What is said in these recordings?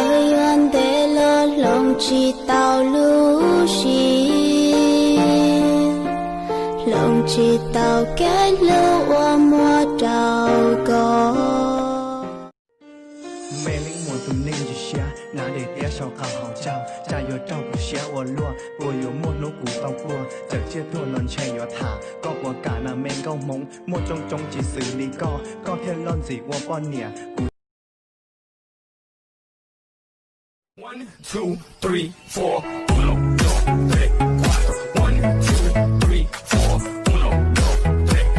ơi oan để lỡ lòng chỉ tao lưu xì lòng chỉ tao cái lỡ qua mua trào có mẹ lính mùa tụi ninh chỉ xia nã để té sau khảo hảo chào cha yo trâu của xia ô lúa ô yo mua nấu củ bao cua chợt chia tua lon chạy yo thả có của cả là men câu mông mua trong chỉ xử lý có theo lon gì qua bon nè. 1, 2, 3, 4 1, 2, 3, 4 1, 2, 3, 4 1, 2, 3,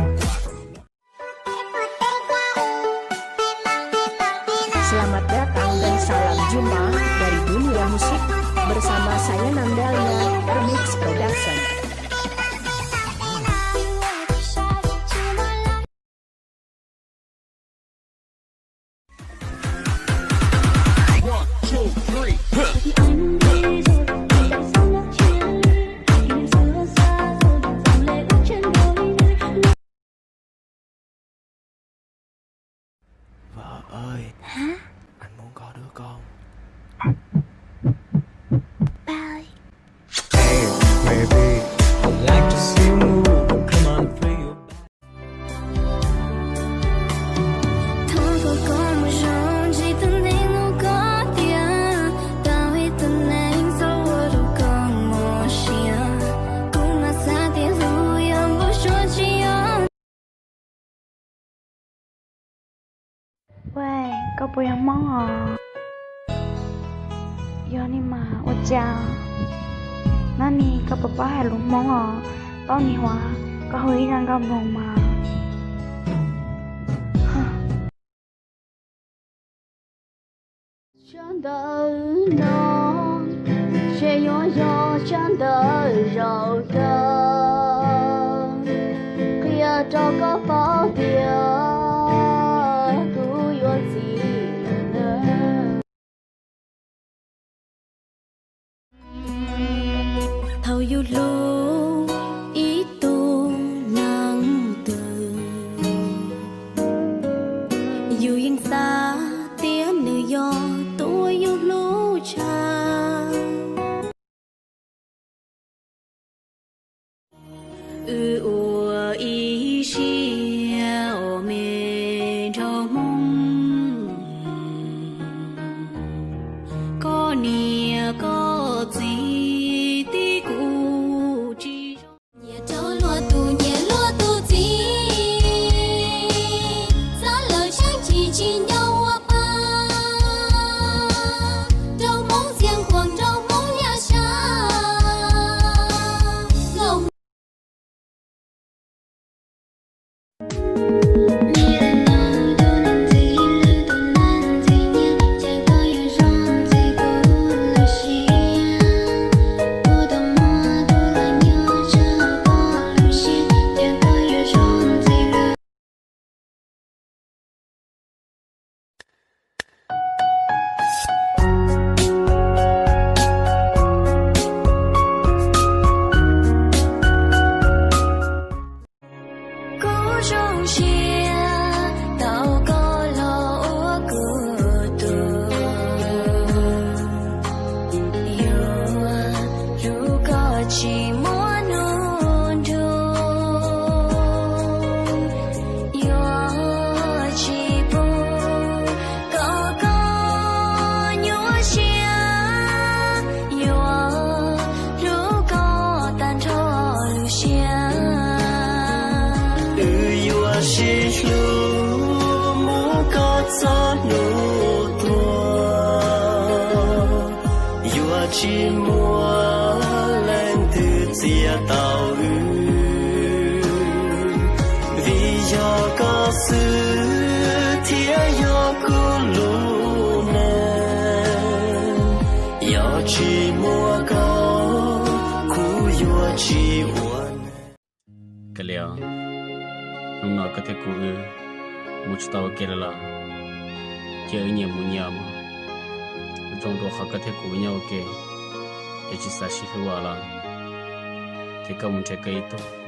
4 Selamat datang dan salam jumpa dari dunia musik bersama saya Nandalia Remix Production. Vợ ơi, hả anh muốn có đứa con. ba ơi Hey, baby, I'd like to see you move. Come on, free your back. thôi có con một trong chỉ từng đến ngủ có tiếng tao hãy từng anh sau đâu còn một xia cũng là xa tiếng dù em vô số chỉ em 喂，搞不要忙啊！要你嘛，我家。那你搞爸爸还拢忙啊？到你话，搞会让搞忙嘛？真的浓，却拥有真的柔韧，可要找个保镖。 thầu yêu lô ý tô nắng từ yêu yên xa tiếng nữ do tôi yêu lô cha ủa ý xia ô mê trâu mong có nia có gì chỉ mua lên từ chia tàu vì do có sự thiết do cô lù nè do chỉ mua có khu do chỉ uốn cái liệu lúc nào có thể cô một tàu kia là chơi nhiều một nhiều mà trong đó họ có thể cùng nhau kể để chỉ sa sĩ hữu là thì công trái cây tốt